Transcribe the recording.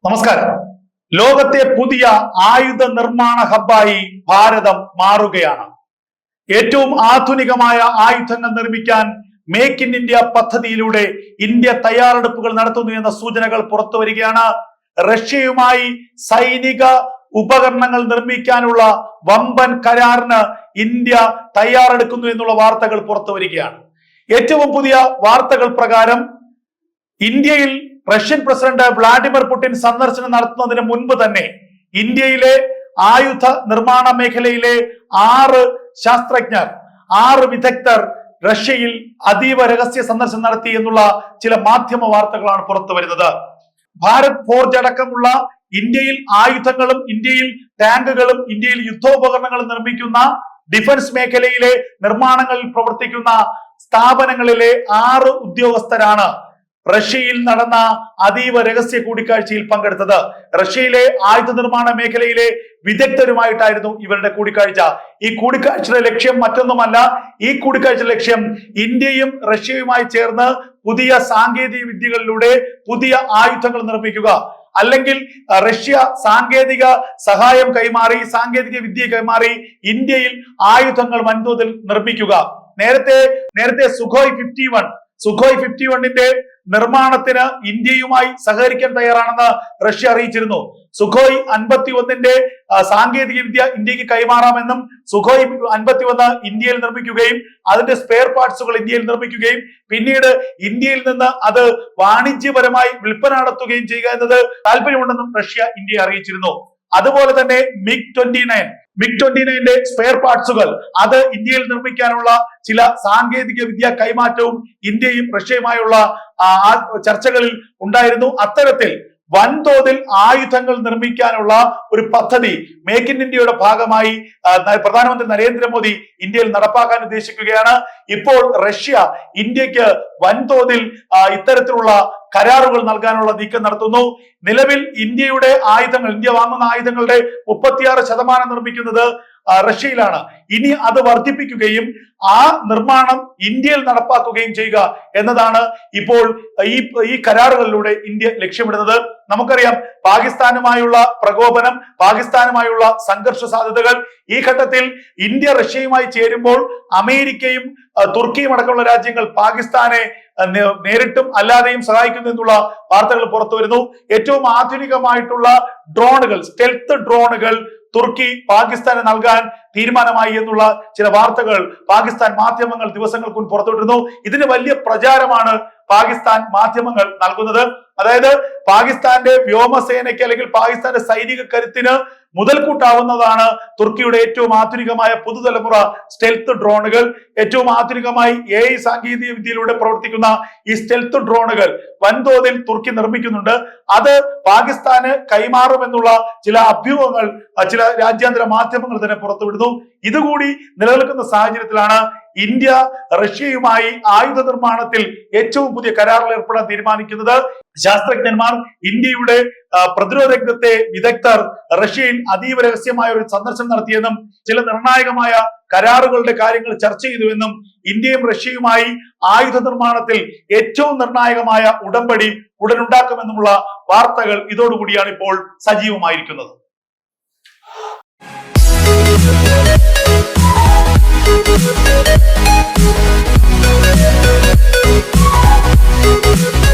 നമസ്കാരം. ലോകത്തെ പുതിയ ആയുധ നിർമ്മാണ ഹബ്ബായി ഭാരതം മാറുകയാണ്. ഏറ്റവും ആധുനികമായ ആയുധങ്ങൾ നിർമ്മിക്കാൻ മേക്ക് ഇൻ ഇന്ത്യ പദ്ധതിയിലൂടെ ഇന്ത്യ തയ്യാറെടുപ്പുകൾ നടത്തുന്നു എന്ന സൂചനകൾ പുറത്തു വരികയാണ്. റഷ്യയുമായി സൈനിക ഉപകരണങ്ങൾ നിർമ്മിക്കാനുള്ള വമ്പൻ കരാറിന് ഇന്ത്യ തയ്യാറെടുക്കുന്നു എന്നുള്ള വാർത്തകൾ പുറത്തു വരികയാണ്. ഏറ്റവും പുതിയ വാർത്തകൾ പ്രകാരം ഇന്ത്യയിൽ റഷ്യൻ പ്രസിഡന്റ് വ്ളാഡിമിർ പുടിൻ സന്ദർശനം നടത്തുന്നതിന് മുൻപ് തന്നെ ഇന്ത്യയിലെ ആയുധ നിർമ്മാണ മേഖലയിലെ 6 ശാസ്ത്രജ്ഞർ 6 വിദഗ്ധർ റഷ്യയിൽ അതീവ രഹസ്യ സന്ദർശനം നടത്തി എന്നുള്ള ചില മാധ്യമ വാർത്തകളാണ് പുറത്തു വരുന്നത്. ഭാരത് ഫോർജ് അടക്കമുള്ള ഇന്ത്യയിൽ ആയുധങ്ങളും ഇന്ത്യയിൽ ടാങ്കുകളും ഇന്ത്യയിൽ യുദ്ധോപകരണങ്ങളും നിർമ്മിക്കുന്ന ഡിഫൻസ് മേഖലയിലെ നിർമ്മാണങ്ങളിൽ പ്രവർത്തിക്കുന്ന സ്ഥാപനങ്ങളിലെ 6 ഉദ്യോഗസ്ഥരാണ് റഷ്യയിൽ നടന്ന അതീവ രഹസ്യ കൂടിക്കാഴ്ചയിൽ പങ്കെടുത്തത്. റഷ്യയിലെ ആയുധ നിർമ്മാണ മേഖലയിലെ വിദഗ്ധരുമായിട്ടായിരുന്നു ഇവരുടെ കൂടിക്കാഴ്ച. ഈ കൂടിക്കാഴ്ചയുടെ ലക്ഷ്യം മറ്റൊന്നുമല്ല. ഈ കൂടിക്കാഴ്ചയുടെ ലക്ഷ്യം ഇന്ത്യയും റഷ്യയുമായി ചേർന്ന് പുതിയ സാങ്കേതിക വിദ്യകളിലൂടെ പുതിയ ആയുധങ്ങൾ നിർമ്മിക്കുക, അല്ലെങ്കിൽ റഷ്യ സാങ്കേതിക സഹായം കൈമാറി സാങ്കേതിക വിദ്യ കൈമാറി ഇന്ത്യയിൽ ആയുധങ്ങൾ വൻതോതിൽ നിർമ്മിക്കുക. നേരത്തെ സുഖോയ് 51ന്റെ നിർമ്മാണത്തിന് ഇന്ത്യയുമായി സഹകരിക്കാൻ തയ്യാറാണെന്ന് റഷ്യ അറിയിച്ചിരുന്നു. സുഖോയ് 51ന്റെ സാങ്കേതിക വിദ്യ ഇന്ത്യക്ക് കൈമാറാമെന്നും സുഖോയ് 51 ഇന്ത്യയിൽ നിർമ്മിക്കുകയും അതിന്റെ സ്പെയർ പാർട്സുകൾ ഇന്ത്യയിൽ നിർമ്മിക്കുകയും പിന്നീട് ഇന്ത്യയിൽ നിന്ന് അത് വാണിജ്യപരമായി വിൽപ്പന നടത്തുകയും ചെയ്യുക എന്നത് താല്പര്യമുണ്ടെന്നും റഷ്യ ഇന്ത്യയെ അറിയിച്ചിരുന്നു. അതുപോലെ തന്നെ മിഗ് 29ന്റെ സ്പെയർ പാർട്സുകൾ അത് ഇന്ത്യയിൽ നിർമ്മിക്കാനുള്ള ചില സാങ്കേതിക വിദ്യ കൈമാറ്റവും ഇന്ത്യയും റഷ്യയുമായുള്ള ചർച്ചകളിൽ ഉണ്ടായിരുന്നു. അത്തരത്തിൽ വൻതോതിൽ ആയുധങ്ങൾ നിർമ്മിക്കാനുള്ള ഒരു പദ്ധതി മേക്ക് ഇൻ ഇന്ത്യയുടെ ഭാഗമായി പ്രധാനമന്ത്രി നരേന്ദ്രമോദി ഇന്ത്യയിൽ നടപ്പാക്കാൻ ഉദ്ദേശിക്കുകയാണ്. ഇപ്പോൾ റഷ്യ ഇന്ത്യക്ക് വൻതോതിൽ ഇത്തരത്തിലുള്ള കരാറുകൾ നൽകാനുള്ള നീക്കം നടത്തുന്നു. നിലവിൽ ഇന്ത്യ വാങ്ങുന്ന ആയുധങ്ങളുടെ 36% നിർമ്മിക്കുന്നത് റഷ്യയിലാണ്. ഇനി അത് വർദ്ധിപ്പിക്കുകയും ആ നിർമ്മാണം ഇന്ത്യയിൽ നടപ്പാക്കുകയും ചെയ്യുക എന്നതാണ് ഇപ്പോൾ ഈ കരാറുകളിലൂടെ ഇന്ത്യ ലക്ഷ്യമിടുന്നത്. നമുക്കറിയാം, പാകിസ്ഥാനുമായുള്ള പ്രകോപനം, പാകിസ്ഥാനുമായുള്ള സംഘർഷ സാധ്യതകൾ. ഈ ഘട്ടത്തിൽ ഇന്ത്യ റഷ്യയുമായി ചേരുമ്പോൾ അമേരിക്കയും തുർക്കിയും അടക്കമുള്ള രാജ്യങ്ങൾ പാകിസ്ഥാനെ നേരിട്ടും അല്ലാതെയും സഹായിക്കുന്നു എന്നുള്ള വാർത്തകൾ പുറത്തു വരുന്നു. ഏറ്റവും ആധുനികമായിട്ടുള്ള ഡ്രോണുകൾ, സ്റ്റെൽത്ത് ഡ്രോണുകൾ തുർക്കി പാകിസ്ഥാന് നൽകാൻ തീരുമാനമായി എന്നുള്ള ചില വാർത്തകൾ പാകിസ്ഥാൻ മാധ്യമങ്ങൾ ദിവസങ്ങൾക്ക് മുൻപ് പുറത്തുവിട്ടിരുന്നു. ഇതിന് വലിയ പ്രചാരമാണ് പാകിസ്ഥാൻ മാധ്യമങ്ങൾ നൽകുന്നത്. അതായത് പാകിസ്ഥാന്റെ വ്യോമസേനയ്ക്ക് അല്ലെങ്കിൽ പാകിസ്ഥാന്റെ സൈനിക കരുത്തിന് മുതൽക്കൂട്ടാവുന്നതാണ് തുർക്കിയുടെ ഏറ്റവും ആധുനികമായ പുതുതലമുറ സ്റ്റെൽത്ത് ഡ്രോണുകൾ. ഏറ്റവും ആധുനികമായി AI സാങ്കേതിക വിദ്യയിലൂടെ പ്രവർത്തിക്കുന്ന ഈ സ്റ്റെൽത്ത് ഡ്രോണുകൾ വൻതോതിൽ തുർക്കി നിർമ്മിക്കുന്നുണ്ട്. അത് പാകിസ്ഥാന് കൈമാറുമെന്നുള്ള ചില അഭ്യൂഹങ്ങൾ ചില രാജ്യാന്തര മാധ്യമങ്ങൾ തന്നെ പുറത്തുവിടുന്നു. ഇതുകൂടി നിലനിൽക്കുന്ന സാഹചര്യത്തിലാണ് ഇന്ത്യ റഷ്യയുമായി ആയുധ നിർമ്മാണത്തിൽ ഏറ്റവും പുതിയ കരാറിൽ ഏർപ്പെടാൻ തീരുമാനിക്കുന്നത്. ശാസ്ത്രജ്ഞന്മാർ, ഇന്ത്യയുടെ പ്രതിരോധ രംഗത്തെ വിദഗ്ധർ റഷ്യയിൽ അതീവ രഹസ്യമായ ഒരു സന്ദർശനം നടത്തിയെന്നും ചില നിർണായകമായ കരാറുകളുടെ കാര്യങ്ങൾ ചർച്ച ചെയ്തുവെന്നും ഇന്ത്യയും റഷ്യയുമായി ആയുധ നിർമ്മാണത്തിൽ ഏറ്റവും നിർണായകമായ ഉടമ്പടി ഉടനുണ്ടാക്കുമെന്നുമുള്ള വാർത്തകൾ ഇതോടുകൂടിയാണ് ഇപ്പോൾ സജീവമായിരിക്കുന്നത്. We'll be right back.